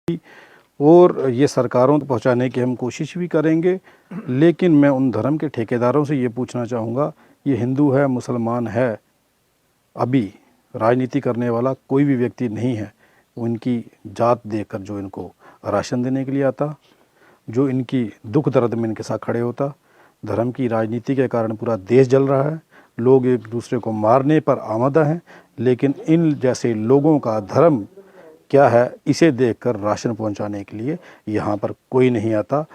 और ये सरकारों तक पहुंचाने की हम कोशिश भी करेंगे। लेकिन मैं उन धर्म के ठेकेदारों से ये पूछना चाहूँगा, ये हिंदू है मुसलमान है, अभी राजनीति करने वाला कोई भी व्यक्ति नहीं है वो इनकी जात देखकर जो इनको राशन देने के लिए आता, जो इनकी दुख दर्द में इनके साथ खड़े होता। धर्म की राजनीति के कारण पूरा देश जल रहा है, लोग एक दूसरे को मारने पर आमादा हैं, लेकिन इन जैसे लोगों का धर्म क्या है इसे देखकर राशन पहुंचाने के लिए यहाँ पर कोई नहीं आता।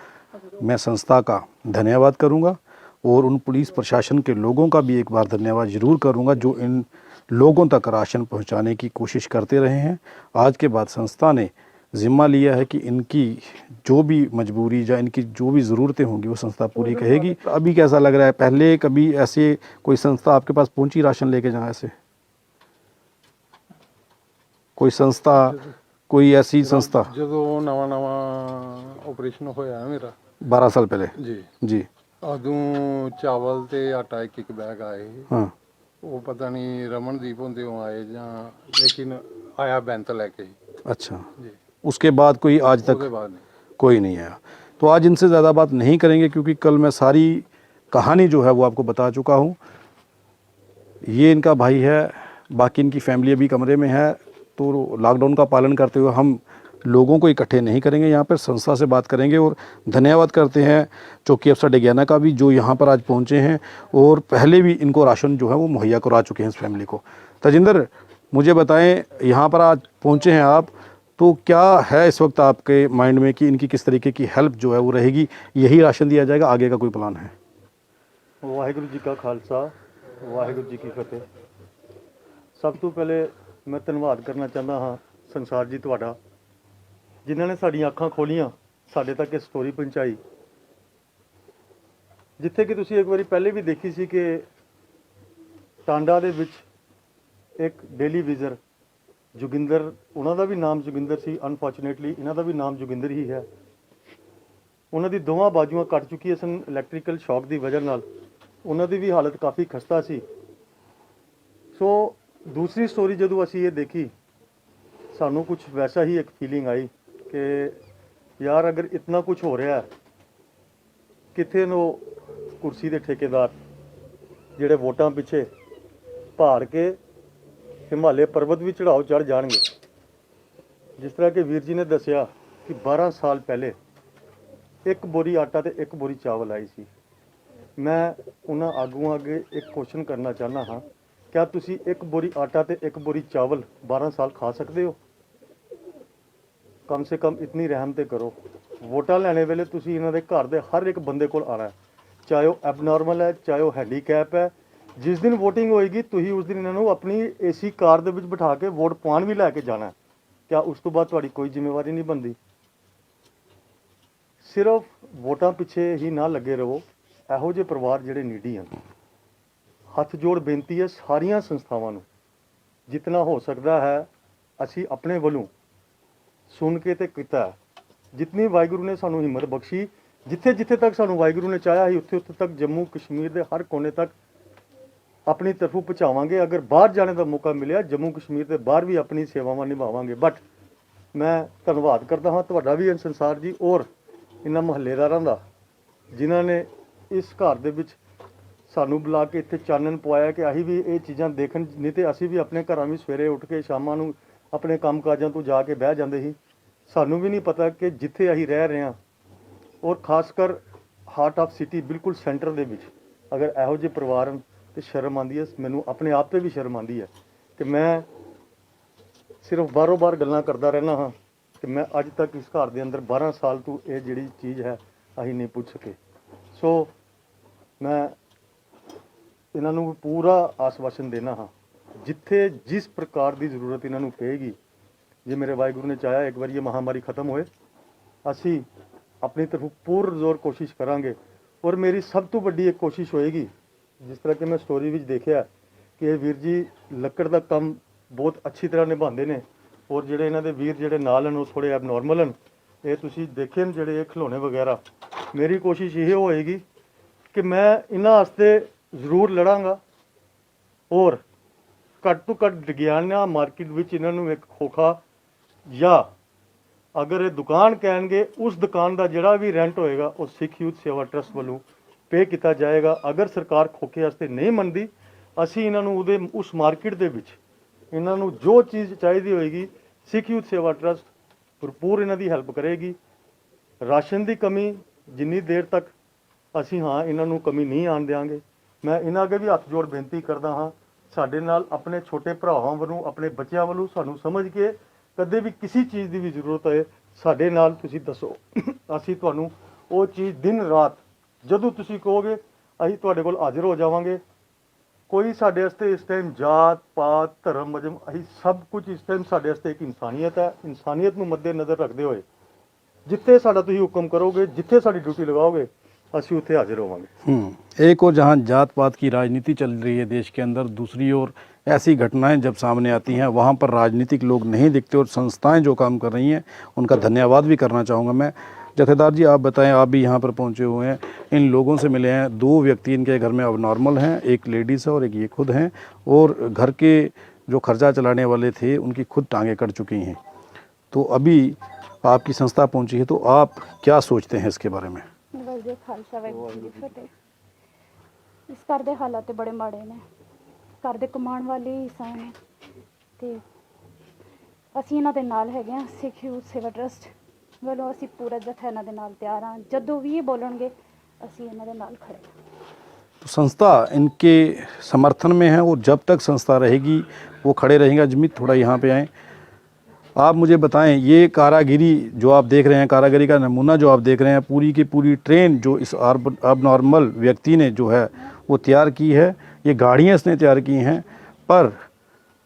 मैं संस्था का धन्यवाद करूँगा और उन पुलिस प्रशासन के लोगों का भी एक बार धन्यवाद ज़रूर करूँगा जो इन लोगों तक राशन पहुंचाने की कोशिश करते रहे हैं। आज के बाद संस्था ने ज़िम्मा लिया है कि इनकी जो भी मजबूरी या इनकी जो भी ज़रूरतें होंगी वो संस्था पूरी करेगी। अभी कैसा लग रहा है, पहले कभी ऐसे कोई संस्था आपके पास पहुंची राशन लेके जहाँ ऐसे कोई संस्था, कोई ऐसी संस्था? जो नवा नवा ऑपरेशन होया मेरा 12 साल पहले जी जी। उदों चावल ते आटा एक बैग आए। हाँ वो पता नहीं रमनदीप होंदे आए जां, लेकिन आया बैंत लेके। अच्छा जी। उसके बाद कोई आज तक उसके बाद नहीं। कोई नहीं आया। तो आज इनसे ज़्यादा बात नहीं करेंगे क्योंकि कल मैं सारी कहानी जो है वो आपको बता चुका हूँ। ये इनका भाई है, बाकी इनकी फैमिली अभी कमरे में है। तो लॉकडाउन का पालन करते हुए हम लोगों को इकट्ठे नहीं करेंगे, यहाँ पर संस्था से बात करेंगे। और धन्यवाद करते हैं चौकी अफसर डेगियाना का भी जो यहाँ पर आज पहुँचे हैं और पहले भी इनको राशन जो है वो मुहैया करा चुके हैं इस फैमिली को। तजिंदर, मुझे बताएं, यहाँ पर आज पहुँचे हैं आप, तो क्या है इस वक्त आपके माइंड में कि इनकी किस तरीके की हेल्प जो है वो रहेगी? यही राशन दिया जाएगा, आगे का कोई प्लान है? वाहिगुरू जी का खालसा, वाहिगुरू जी की फतेह। सब तो पहले मैं धन्यवाद करना चाहता हाँ संसार जी तुहाडा, जिन्होंने साड़ियाँ अखां खोलियां, साडे तक ये स्टोरी पहुँचाई। जिथे कि तुसी एक बारी पहले भी देखी सी कि टांडा दे विच एक डेली विजर जोगिंदर, उन्हों का भी नाम जोगिंदर सी, अनफॉर्चुनेटली इन्हों का भी नाम जोगिंदर ही है। उन्हों की दोवां बाजुआं कट चुकी सन इलैक्ट्रिकल शॉक की वजह नाल, उन्हों की भी हालत काफ़ी खस्ता सी। सो दूसरी स्टोरी जदों असी ये देखी, सानू कुछ वैसा ही एक फीलिंग आई कि यार अगर इतना कुछ हो रहा है, किथे नो कुर्सी के ठेकेदार जिहड़े वोटां पिछे भार के हिमालय पर्वत भी चढ़ाओ चढ़ जाएंगे। जिस तरह के वीर जी ने दसिया कि 12 साल पहले एक बोरी आटा तो एक बोरी चावल आई सी। मैं उन्हां आगूआं अगे एक क्वेश्चन करना चाहना हाँ, क्या तुसी एक बोरी आटा तो एक बोरी चावल 12 साल खा सकते हो? कम से कम इतनी रहम ते करो। वोटां लैने वेले तुसी इन्हां दे घर दे हर एक बंदे कोल आना है, चाहे वो एबनॉर्मल है, चाहे वो हैंडीकैप है। जिस दिन वोटिंग होएगी तुसी उस दिन इन्हों अपनी एसी कार दे विच बिठा के वोट पाउण भी लैके जाना है। क्या उस तो बाद तुहाडी कोई जिम्मेवारी नहीं बनती? सिर्फ वोटां पिछे ही ना लगे रहो। ਇਹੋ ਜਿਹੇ परिवार ਜਿਹੜੇ नीडी हैं, हथ जोड़ बेनती है सारिया संस्थावां नूं, जितना हो सकता है असी अपने वलों सुन के ते कीता है। जितनी वाहिगुरू ने सानू हिम्मत बख्शी, जिथे जिथे तक सानू वाहिगुरू ने चाहया ही उत्थे उत्थे तक जम्मू कश्मीर के हर कोने तक अपनी तरफों पहुँचावांगे। अगर बाहर जाने का मौका मिले जम्मू कश्मीर के बाहर भी अपनी सेवावां निभावांगे। बट मैं धन्यवाद करता हाँ तुहाडा भी संसार जी और इन्हां महल्लेदारां दा, जिन्हां ने इस घर दे विच सानू बुला के इत्थे चानन पवाया कि असीं भी ये चीज़ां देखण। नहीं तो असीं भी अपने घरां भी सवेरे उठ के शामां नूं अपने काम काजां तो जाके बह जांदे ही। सानू भी नहीं पता कि जिथे असीं रह रहे हैं और खासकर हार्ट ऑफ सिटी बिल्कुल सेंटर दे विच अगर इहो जिहे परिवार हन तो शर्म आती है। मैनू अपने आप पे भी शर्म आती है कि मैं सिर्फ बारों बार गल्लां करदा रहना हाँ कि मैं अज तक इस घर के अंदर 12 साल तो ये जिहड़ी चीज़ है असीं नहीं पुछ सके। सो मैं इन्हां नूं पूरा आसवासन देना हाँ, जिथे जिस प्रकार की जरूरत इन्हां नूं पेगी, जे मेरे वाहिगुरू ने चाहा एक बार ये महामारी खत्म होए, असी अपनी तरफ पूर्ण जोर कोशिश करांगे। और मेरी सब तो वड्डी एक कोशिश होएगी, जिस तरह कि मैं स्टोरी विच देखिया कि ये वीर जी लक्कड़ का काम बहुत अच्छी तरह निभाते हैं और जिहड़े इन्हां दे वीर जिहड़े नाल हन वो थोड़े एबनॉर्मल हन। ये तुसीं देखे न जिहड़े खिलौने वगैरह। मेरी कोशिश ये होएगी कि मैं इन्हां वास्ते जरूर लड़ांगा और घट तो घट विज्ञान मार्केट विच इन्हां नूं एक खोखा या ਅਗਰ ਇਹ ਦੁਕਾਨ ਕਹਿਣਗੇ ਉਸ ਦੁਕਾਨ ਦਾ ਜਿਹੜਾ ਵੀ ਰੈਂਟ ਹੋਏਗਾ ਉਹ ਸਿੱਖ ਯੂਥ ਸੇਵਾ ਟਰਸਟ ਵੱਲੋਂ ਪੇ ਕੀਤਾ ਜਾਏਗਾ। ਅਗਰ ਸਰਕਾਰ ਖੋਖੇ ਵਾਸਤੇ ਨਹੀਂ ਮੰਨਦੀ, ਅਸੀਂ ਇਹਨਾਂ ਨੂੰ ਉਸ ਮਾਰਕੀਟ ਦੇ ਵਿੱਚ ਇਹਨਾਂ ਨੂੰ ਜੋ ਚੀਜ਼ ਚਾਹੀਦੀ ਹੋਏਗੀ ਸਿੱਖ ਯੂਥ ਸੇਵਾ ਟਰਸਟ ਭਰਪੂਰ ਇਹਨਾਂ ਦੀ ਹੈਲਪ ਕਰੇਗੀ। ਰਾਸ਼ਨ ਦੀ ਕਮੀ ਜਿੰਨੀ ਦੇਰ ਤੱਕ ਅਸੀਂ ਇਹਨਾਂ ਨੂੰ ਕਮੀ ਨਹੀਂ ਆਉਣ ਦਿਆਂਗੇ। ਮੈਂ ਇਹਨਾਂ ਅੱਗੇ ਵੀ ਹੱਥ ਜੋੜ ਬੇਨਤੀ ਕਰਦਾ ਹਾਂ, ਸਾਡੇ ਨਾਲ ਆਪਣੇ ਛੋਟੇ ਭਰਾਵਾਂ ਵੱਲੋਂ, ਆਪਣੇ ਬੱਚਿਆਂ ਵੱਲੋਂ ਸਾਨੂੰ ਸਮਝ ਕੇ ਕਦੇ ਵੀ ਕਿਸੇ ਚੀਜ਼ ਦੀ ਵੀ ਜ਼ਰੂਰਤ ਹੋਏ ਸਾਡੇ ਨਾਲ ਤੁਸੀਂ ਦੱਸੋ। ਅਸੀਂ ਤੁਹਾਨੂੰ ਉਹ ਚੀਜ਼ ਦਿਨ ਰਾਤ ਜਦੋਂ ਤੁਸੀਂ ਕਹੋਗੇ ਅਸੀਂ ਤੁਹਾਡੇ ਕੋਲ ਹਾਜ਼ਰ ਹੋ ਜਾਵਾਂਗੇ। ਕੋਈ ਸਾਡੇ ਵਾਸਤੇ ਇਸ ਟਾਈਮ ਜਾਤ ਪਾਤ ਧਰਮ ਮਜ਼ਹਬ, ਅਸੀਂ ਸਭ ਕੁਝ ਇਸ ਟਾਈਮ ਸਾਡੇ ਵਾਸਤੇ ਇੱਕ ਇਨਸਾਨੀਅਤ ਹੈ। ਇਨਸਾਨੀਅਤ ਨੂੰ ਮੱਦੇ ਨਜ਼ਰ ਰੱਖਦੇ ਹੋਏ ਜਿੱਥੇ ਸਾਡਾ ਤੁਸੀਂ ਹੁਕਮ ਕਰੋਗੇ, ਜਿੱਥੇ ਸਾਡੀ ਡਿਊਟੀ ਲਗਾओगे, ਅਸੀਂ ਉੱਥੇ ਹਾਜ਼ਰ होवांगे। एक और जहां जात पात की राजनीति चल रही है देश के अंदर, दूसरी ओर ऐसी घटनाएं जब सामने आती हैं वहां पर राजनीतिक लोग नहीं दिखते और संस्थाएं जो काम कर रही हैं उनका धन्यवाद भी करना चाहूँगा मैं। जथेदार जी, आप बताएं, आप भी यहाँ पर पहुँचे हुए हैं, इन लोगों से मिले हैं। 2 व्यक्ति इनके घर में अब नॉर्मल हैं, एक लेडीज़ है और एक ये खुद हैं, और घर के जो खर्चा चलाने वाले थे उनकी खुद टांगें कट चुकी हैं। तो अभी आपकी संस्था पहुँची है, तो आप क्या सोचते हैं इसके बारे में? ਵਾਹਿਗੁਰੂ ਖਾਲਸਾ ਵਾਹਿਗੁਰੂ ਜੀ ਕੀ ਫਤਿਹ। ਇਸ ਘਰ ਦੇ ਹਾਲਾਤ ਤੇ ਬੜੇ ਮਾੜੇ ਨੇ, ਘਰ ਦੇ ਕਮਾਉਣ ਵਾਲੇ ਹੀ ਹਿੱਸਾ ਨੇ ਤੇ ਅਸੀਂ ਇਹਨਾਂ ਦੇ ਨਾਲ ਹੈਗੇ ਹਾਂ। ਸਿੱਖ ਯੂਥ ਸੇਵਾ ਟਰਸਟ ਵੱਲੋਂ ਅਸੀਂ ਪੂਰਾ ਜਥਾ ਇਹਨਾਂ ਦੇ ਨਾਲ ਤਿਆਰ ਹਾਂ। ਜਦੋਂ ਵੀ ਇਹ ਬੋਲਣਗੇ ਅਸੀਂ ਇਹਨਾਂ ਦੇ ਨਾਲ ਖੜੇ ਹਾਂ। तो संस्था इनके समर्थन में है और जब तक संस्था रहेगी वो खड़े रहेंगे। अजमीत, थोड़ा यहाँ पे आएँ। आप मुझे बताएं, ये कारागिरी जो आप देख रहे हैं, कारागिरी का नमूना जो आप देख रहे हैं, पूरी की पूरी ट्रेन जो इस अब नॉर्मल व्यक्ति ने जो है वो तैयार की है, ये गाड़ियाँ इसने तैयार की हैं, पर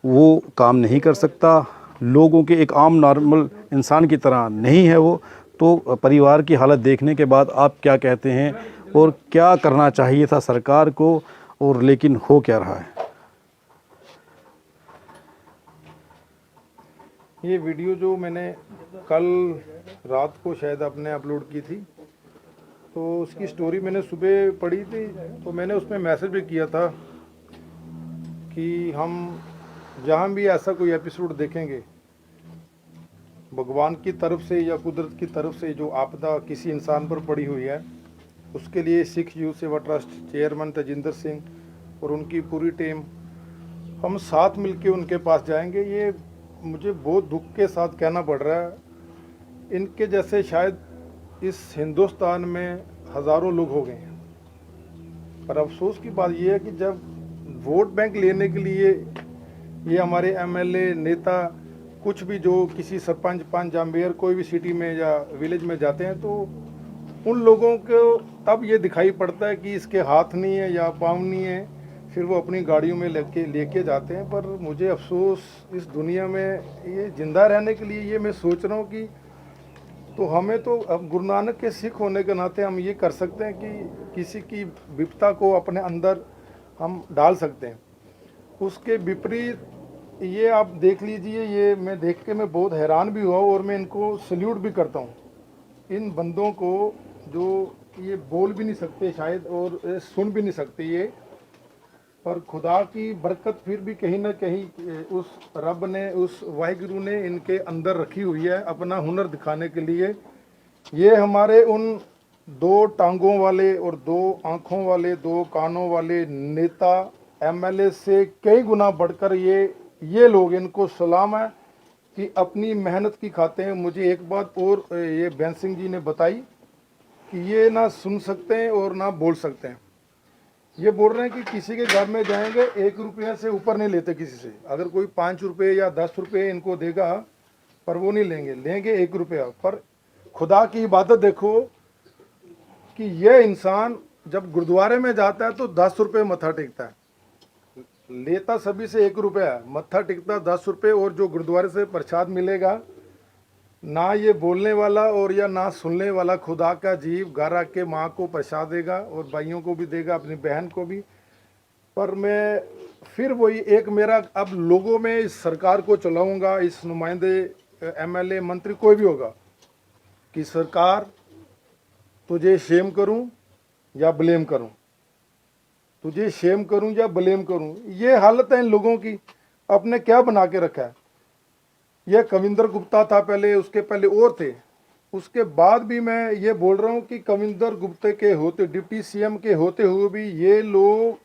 वो काम नहीं कर सकता। लोगों के एक आम नॉर्मल इंसान की तरह नहीं है वो। तो परिवार की हालत देखने के बाद आप क्या कहते हैं और क्या करना चाहिए था सरकार को, और लेकिन हो क्या रहा है? ये वीडियो जो मैंने कल रात को शायद आपने अपलोड की थी, तो उसकी स्टोरी मैंने सुबह पढ़ी थी, तो मैंने उसमें मैसेज भी किया था कि हम जहाँ भी ऐसा कोई एपिसोड देखेंगे, भगवान की तरफ से या कुदरत की तरफ से जो आपदा किसी इंसान पर पड़ी हुई है, उसके लिए सिख यूथ सेवा ट्रस्ट चेयरमैन तेजिंदर सिंह और उनकी पूरी टीम, हम साथ मिलके उनके पास जाएंगे। ये मुझे बहुत दुख के साथ कहना पड़ रहा है, इनके जैसे शायद इस हिंदुस्तान में हज़ारों लोग हो गए हैं। पर अफसोस की बात यह है कि जब वोट बैंक लेने के लिए ये हमारे एमएलए नेता कुछ भी जो किसी सरपंच पंच या मेयर कोई भी सिटी में या विलेज में जाते हैं, तो उन लोगों को तब ये दिखाई पड़ता है कि इसके हाथ नहीं है या पाँव नहीं है, फिर वो अपनी गाड़ियों में लेके जाते हैं। पर मुझे अफसोस, इस दुनिया में ये ज़िंदा रहने के लिए ये मैं सोच रहा हूँ कि तो हमें तो अब गुरु नानक के सिख होने के नाते हम ये कर सकते हैं कि किसी की विपदा को अपने अंदर हम डाल सकते हैं। उसके विपरीत ये आप देख लीजिए, ये मैं देख के मैं बहुत हैरान भी हुआ और मैं इनको सल्यूट भी करता हूँ, इन बंदों को जो ये बोल भी नहीं सकते शायद और सुन भी नहीं सकते ये, पर खुदा की बरकत फिर भी कहीं ना कहीं उस रब ने, उस वाहिगुरु ने इनके अंदर रखी हुई है अपना हुनर दिखाने के लिए। ये हमारे उन 2 टांगों वाले और 2 आँखों वाले, 2 कानों वाले नेता एमएलए से कई गुना बढ़कर ये लोग, इनको सलाम है कि अपनी मेहनत की खाते हैं। मुझे एक बात और ये बेन सिंह जी ने बताई कि ये ना सुन सकते हैं और ना बोल सकते हैं। ये बोल रहे हैं कि किसी के घर में जाएंगे 1 रुपया से ऊपर नहीं लेते किसी से। अगर कोई 5 रुपये या 10 रुपये इनको देगा, पर वो नहीं लेंगे 1 रुपया। पर खुदा की इबादत देखो कि यह इंसान जब गुरुद्वारे में जाता है तो 10 रुपये मत्था टेकता है, लेता सभी से 1 रुपया, मत्था टेकता 10 रुपये। और जो गुरुद्वारे से प्रसाद मिलेगा, ना ये बोलने वाला और या ना सुनने वाला खुदा का जीव घर आके माँ को प्रसाद देगा और भाइयों को भी देगा, अपनी बहन को भी। पर मैं फिर वही एक मेरा अब लोगों में इस सरकार को चलाऊंगा, इस नुमाइंदे एमएलए मंत्री कोई भी होगा, कि सरकार तुझे शेम करूं या ब्लेम करूं, तुझे शेम करूं या ब्लेम करूं। ये हालत है इन लोगों की, अपने क्या बना के रखा है। ये कविंदर गुप्ता था पहले, उसके पहले और थे। उसके बाद भी मैं ये बोल रहा हूँ कि कविंदर गुप्ता के होते, डिप्टी सीएम के होते हुए भी ये लोग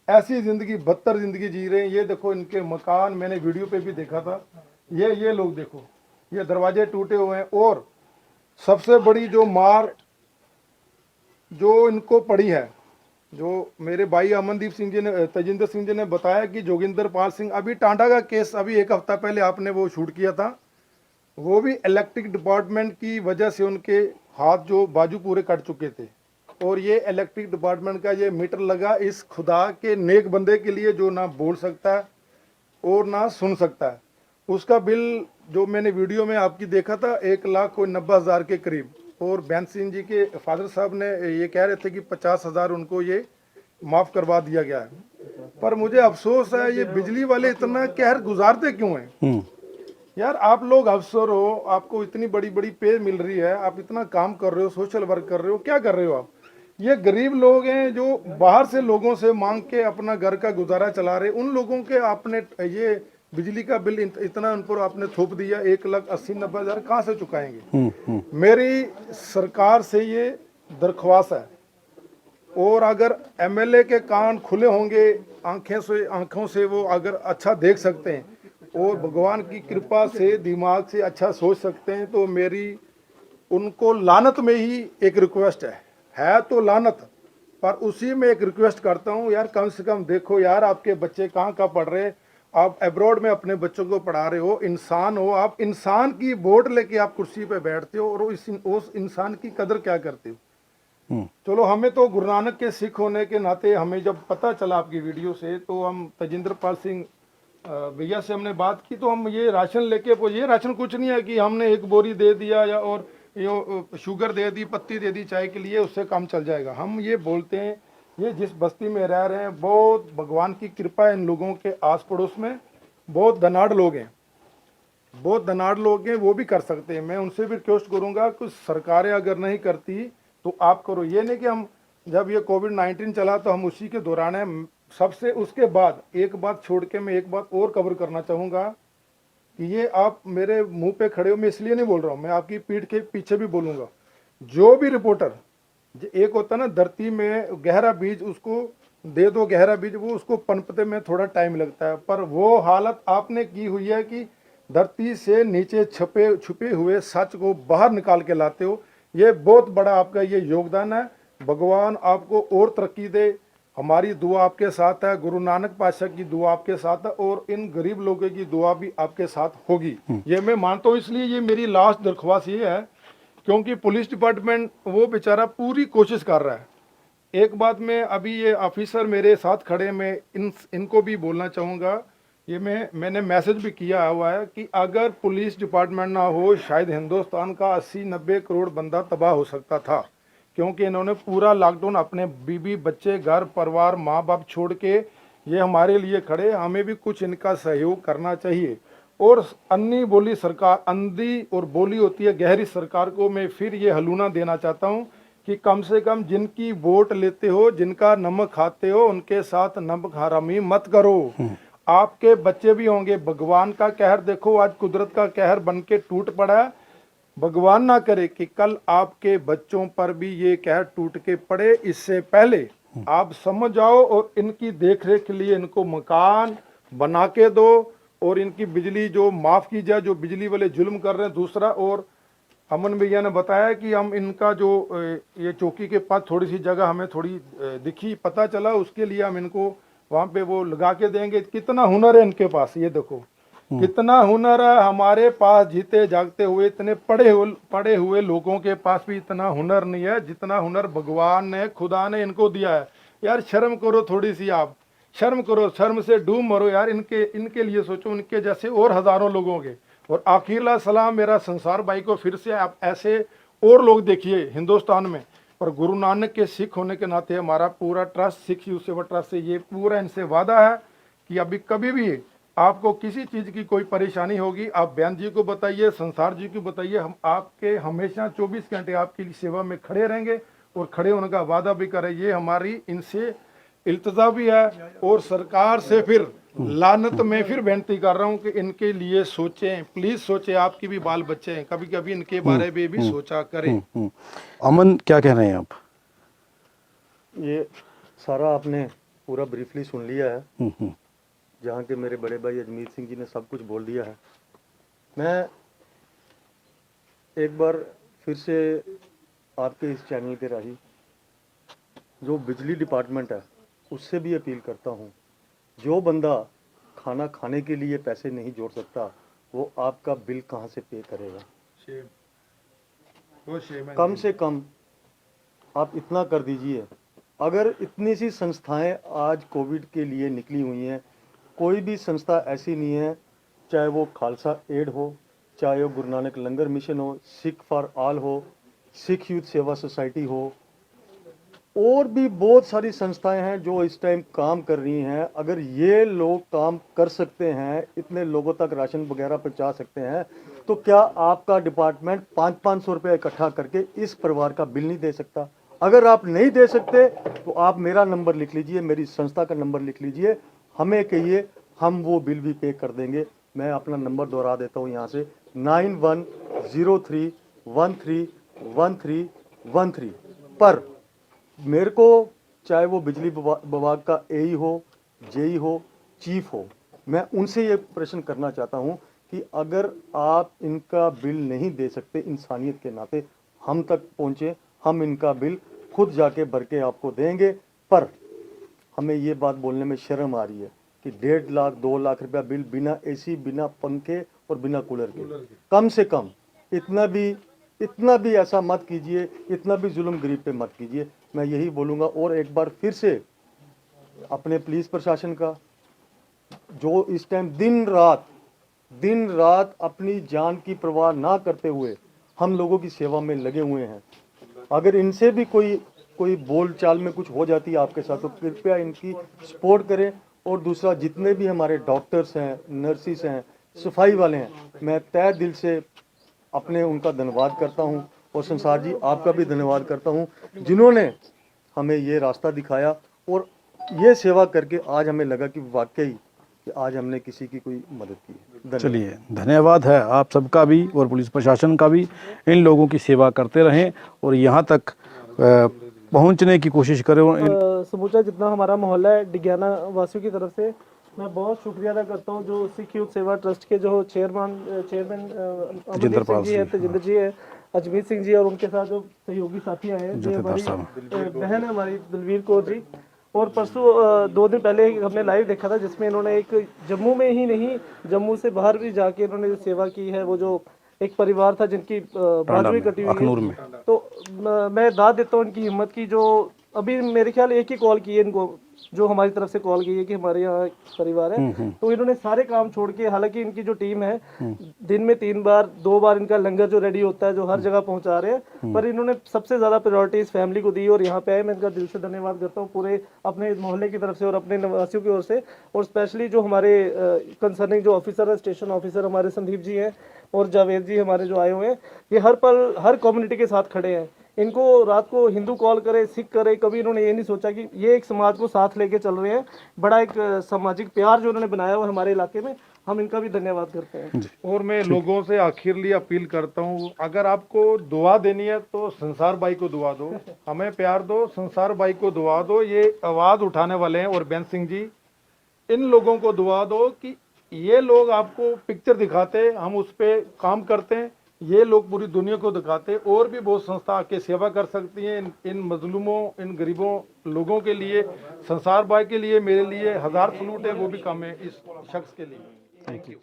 ऐसी जिंदगी, बदतर जिंदगी जी रहे हैं। ये देखो इनके मकान, मैंने वीडियो पे भी देखा था। ये लोग देखो, ये दरवाजे टूटे हुए हैं। और सबसे बड़ी जो मार जो इनको पड़ी है, जो मेरे भाई अमनदीप सिंह जी ने, तेजिंदर सिंह जी ने बताया कि जोगिंदर पाल सिंह, अभी टांडा का केस अभी एक हफ्ता पहले आपने वो शूट किया था, वो भी इलेक्ट्रिक डिपार्टमेंट की वजह से उनके हाथ जो बाजू पूरे कट चुके थे। और ये इलेक्ट्रिक डिपार्टमेंट का ये मीटर लगा इस खुदा के नेक बंदे के लिए जो ना बोल सकता है और ना सुन सकता है। उसका बिल जो मैंने वीडियो में आपकी देखा था 1,90,000 के करीब। और बेंस सिंह जी के फादर साहब ने ये कह रहे थे कि 50,000 उनको ये माफ़ करवा दिया गया है। पर मुझे अफसोस है, ये बिजली वाले इतना कहर गुजारते क्यों हैं? यार आप लोग अफसर हो, आपको इतनी बड़ी बड़ी पे मिल रही है, आप इतना काम कर रहे हो, सोशल वर्क कर रहे हो, क्या कर रहे हो आप? ये गरीब लोग हैं जो बाहर से लोगों से मांग के अपना घर का गुजारा चला रहे, उन लोगों के आपने ये बिजली का बिल इतना उन पर आपने थोप दिया। 1,80,90,000 कहाँ से चुकाएंगे? मेरी सरकार से ये दरख्वास्त है। और अगर एमएलए के कान खुले होंगे, आंखों से वो अगर अच्छा देख सकते हैं और भगवान की कृपा से दिमाग से अच्छा सोच सकते हैं, तो मेरी उनको लानत में ही एक रिक्वेस्ट है तो लानत, पर उसी में एक रिक्वेस्ट करता हूँ यार, कम से कम देखो यार, आपके बच्चे कहाँ पढ़ रहे, आप अब्रॉड में अपने बच्चों को पढ़ा रहे हो, इंसान हो आप, इंसान की वोट लेके आप कुर्सी पे बैठते हो और उस इंसान की कदर क्या करते हो? चलो, हमें तो गुरु नानक के सिख होने के नाते हमें जब पता चला आपकी वीडियो से, तो हम तेजिंदर पाल सिंह भैया से हमने बात की, तो हम ये राशन लेके, ये राशन कुछ नहीं है कि हमने एक बोरी दे दिया या और ये शुगर दे दी, पत्ती दे दी चाय के लिए, उससे काम चल जाएगा। हम ये बोलते हैं, ये जिस बस्ती में रह रहे हैं, बहुत भगवान की कृपा है इन लोगों के आस पड़ोस में, बहुत धनाढ़ लोग हैं, बहुत धनाढ़ लोग हैं, वो भी कर सकते हैं। मैं उनसे भी रिक्वेस्ट करूँगा कि सरकारें अगर नहीं करती तो आप करो। ये नहीं कि हम जब ये कोविड-19 चला तो हम उसी के दौरान है सबसे, उसके बाद एक बात छोड़ के मैं एक बात और कवर करना चाहूँगा कि ये आप मेरे मुंह पे खड़े हो, मैं इसलिए नहीं बोल रहा हूँ, मैं आपकी पीठ के पीछे भी बोलूँगा। जो भी रिपोर्टर, एक होता ना धरती में गहरा बीज, उसको दे दो गहरा बीज, वो उसको पनपते में थोड़ा टाइम लगता है, पर वो हालत आपने की हुई है कि धरती से नीचे छुपे हुए सच को बाहर निकाल के लाते हो। ये बहुत बड़ा आपका ये योगदान है। भगवान आपको और तरक्की दे, हमारी दुआ आपके साथ है, गुरु नानक पातशाह की दुआ आपके साथ है, और इन गरीब लोगों की दुआ भी आपके साथ होगी, ये मैं मानता हूँ। इसलिए ये मेरी लास्ट दरख्वास्त ये है, क्योंकि पुलिस डिपार्टमेंट वो बेचारा पूरी कोशिश कर रहा है। एक बात में अभी ये ऑफिसर मेरे साथ खड़े, मैं इनको भी बोलना चाहूँगा, ये मैंने मैसेज भी किया हुआ है कि अगर पुलिस डिपार्टमेंट ना हो, शायद हिंदुस्तान का 80-90 करोड़ बंदा तबाह हो सकता था, क्योंकि इन्होंने पूरा लॉकडाउन अपने बीबी बच्चे घर परिवार माँ बाप छोड़ के ये हमारे लिए खड़े। हमें भी कुछ इनका सहयोग करना चाहिए। और अन्नी बोली सरकार, अंधी और बोली होती है गहरी सरकार को मैं फिर ये हलूना देना चाहता हूँ कि कम से कम जिनकी वोट लेते हो, जिनका नमक खाते हो, उनके साथ नमक हरामी मत करो। आपके बच्चे भी होंगे। भगवान का कहर देखो, आज कुदरत का कहर बन के टूट पड़ा है। भगवान ना करे कि कल आपके बच्चों पर भी ये कहर टूट के पड़े। इससे पहले आप समझ जाओ और इनकी देखरेख के लिए इनको मकान बना के दो और इनकी बिजली जो माफ़ की जाए, जो बिजली वाले जुल्म कर रहे हैं। दूसरा, और अमन भैया ने बताया कि हम इनका जो ये चौकी के पास थोड़ी सी जगह हमें थोड़ी दिखी, पता चला, उसके लिए हम इनको वहाँ पे वो लगा के देंगे। कितना हुनर है इनके पास, ये देखो कितना हुनर है हमारे पास। जीते जागते हुए इतने पढ़े हुए लोगों के पास भी इतना हुनर नहीं है जितना हुनर भगवान ने, खुदा ने इनको दिया है। यार शर्म करो थोड़ी सी, आप शर्म करो, शर्म से डूब मरो यार। इनके लिए सोचो, इनके जैसे और हजारों लोगों के। और आखिरला सलाम मेरा संसार भाई को फिर से, आप ऐसे और लोग देखिए हिंदुस्तान में। पर गुरु नानक के सिख होने के नाते हमारा पूरा ट्रस्ट, सिख यूथ सेवा ट्रस्ट से ये पूरा इनसे वादा है कि अभी कभी भी आपको किसी चीज़ की कोई परेशानी होगी, आप बयान जी को बताइए, संसार जी को बताइए, हम आपके हमेशा 24 घंटे आपकी सेवा में खड़े रहेंगे और खड़े होने का वादा भी करें। ये हमारी इनसे इल्तजा भी है। और सरकार से फिर लानत मैं फिर बेनती कर रहा हूँ कि इनके लिए सोचें, प्लीज सोचें, आपकी भी बाल बच्चे हैं, कभी कभी इनके बारे में भी सोचा करें। अमन, क्या कह रहे हैं आप? ये सारा आपने पूरा ब्रीफली सुन लिया है, हम्म, जहाँ के मेरे बड़े भाई अजमीत सिंह जी ने सब कुछ बोल दिया है। मैं एक बार फिर से आपके इस चैनल के राही जो बिजली डिपार्टमेंट है उससे भी अपील करता हूँ, जो बंदा खाना खाने के लिए पैसे नहीं जोड़ सकता वो आपका बिल कहाँ से पे करेगा। शेम, वो शेम है। कम से कम आप इतना कर दीजिए, अगर इतनी सी संस्थाएं आज कोविड के लिए निकली हुई हैं, कोई भी संस्था ऐसी नहीं है, चाहे वो खालसा एड हो, चाहे वो गुरु नानक लंगर मिशन हो, सिख फॉर ऑल हो, सिख यूथ सेवा सोसाइटी हो, और भी बहुत सारी संस्थाएं हैं जो इस टाइम काम कर रही हैं। अगर ये लोग काम कर सकते हैं, इतने लोगों तक राशन वगैरह पहुंचा सकते हैं, तो क्या आपका डिपार्टमेंट 500-500 रुपये इकट्ठा करके इस परिवार का बिल नहीं दे सकता? अगर आप नहीं दे सकते तो आप मेरा नंबर लिख लीजिए, मेरी संस्था का नंबर लिख लीजिए, हमें कहिए, हम वो बिल भी पे कर देंगे। मैं अपना नंबर दोहरा देता हूँ यहाँ से, 9103131313 पर मेरे को, चाहे वो बिजली विभाग का एई हो, जेई हो, चीफ हो, मैं उनसे ये प्रश्न करना चाहता हूँ कि अगर आप इनका बिल नहीं दे सकते, इंसानियत के नाते हम तक पहुँचे, हम इनका बिल खुद जाके भर के आपको देंगे। पर हमें ये बात बोलने में शर्म आ रही है कि 1.5 लाख 2 लाख रुपया बिल बिना एसी, बिना पंखे और बिना कूलर के। कम से कम इतना भी ऐसा मत कीजिए, इतना भी जुल्म गरीब पे मत कीजिए। मैं यही बोलूँगा। और एक बार फिर से अपने पुलिस प्रशासन का, जो इस टाइम दिन रात अपनी जान की परवाह ना करते हुए हम लोगों की सेवा में लगे हुए हैं, अगर इनसे भी कोई बोल चाल में कुछ हो जाती है आपके साथ, तो कृपया इनकी सपोर्ट करें। और दूसरा, जितने भी हमारे डॉक्टर्स हैं, नर्सिस हैं, सफाई वाले हैं, मैं तहे दिल से अपने उनका धन्यवाद करता हूं। और संसार जी, आपका भी धन्यवाद करता हूं, जिन्होंने हमें ये रास्ता दिखाया और ये सेवा करके आज हमें लगा कि वाकई कि आज हमने किसी की कोई मदद की है। धन्यवाद। चलिए, धन्यवाद है आप सबका भी और पुलिस प्रशासन का भी। इन लोगों की सेवा करते रहें और यहाँ तक पहुँचने की कोशिश करें। समूचा जितना हमारा मोहल्ला है डिगियाना वासियों की तरफ से मैं बहुत शुक्रिया अदा करता हूँ, जो सिख यूथ सेवा ट्रस्ट के जो चेयरमैन अमरदीप सिंह जी है, तेजिंदर जी है, अजमीत सिंह जी और उनके साथ जो सहयोगी साथी आए हैं, जो हमारी बहन है हमारी दिलवीर कौर जी। और परसों 2 दिन पहले हमने लाइव देखा था, जिसमें इन्होंने एक जम्मू में ही नहीं, जम्मू से बाहर भी जाके इन्होंने जो सेवा की है, वो जो एक परिवार था जिनकी बाजू कटी हुई है, तो मैं दाद देता हूँ इनकी हिम्मत की। जो अभी मेरे ख्याल एक ही कॉल की है इनको, जो हमारी तरफ से कॉल की है कि हमारे यहाँ परिवार है, तो इन्होंने सारे काम छोड़ के, हालांकि इनकी जो टीम है दिन में 3 बार 2 बार इनका लंगर जो रेडी होता है, जो हर जगह पहुंचा रहे हैं, पर इन्होंने सबसे ज्यादा प्रायोरिटी इस फैमिली को दी और यहाँ पे आए। मैं इनका दिल से धन्यवाद करता हूँ पूरे अपने मोहल्ले की तरफ से और अपने निवासियों की ओर से। और स्पेशली जो हमारे कंसर्निंग जो ऑफिसर है, स्टेशन ऑफिसर हमारे संदीप जी हैं और जावेद जी हमारे जो आए हुए हैं, ये हर पल हर कम्युनिटी के साथ खड़े हैं। इनको रात को हिंदू कॉल करे, सिख करे, कभी इन्होंने ये नहीं सोचा कि ये एक समाज को साथ लेके चल रहे हैं। बड़ा एक सामाजिक प्यार जो उन्होंने बनाया हुआ हमारे इलाके में, हम इनका भी धन्यवाद करते हैं। और मैं लोगों से आखिरली अपील करता हूँ, अगर आपको दुआ देनी है तो संसार भाई को दुआ दो, हमें प्यार दो, संसार भाई को दुआ दो। ये आवाज उठाने वाले हैं। और बेन सिंह जी, इन लोगों को दुआ दो कि ये लोग आपको पिक्चर दिखाते, हम उस पर काम करते हैं, ये लोग पूरी दुनिया को दिखाते। और भी बहुत संस्था आके सेवा कर सकती हैं इन मजलूमों, इन गरीबों लोगों के लिए। संसार भाई के लिए, मेरे लिए 1000 सलूट है, वो भी कम है इस शख्स के लिए। Thank you.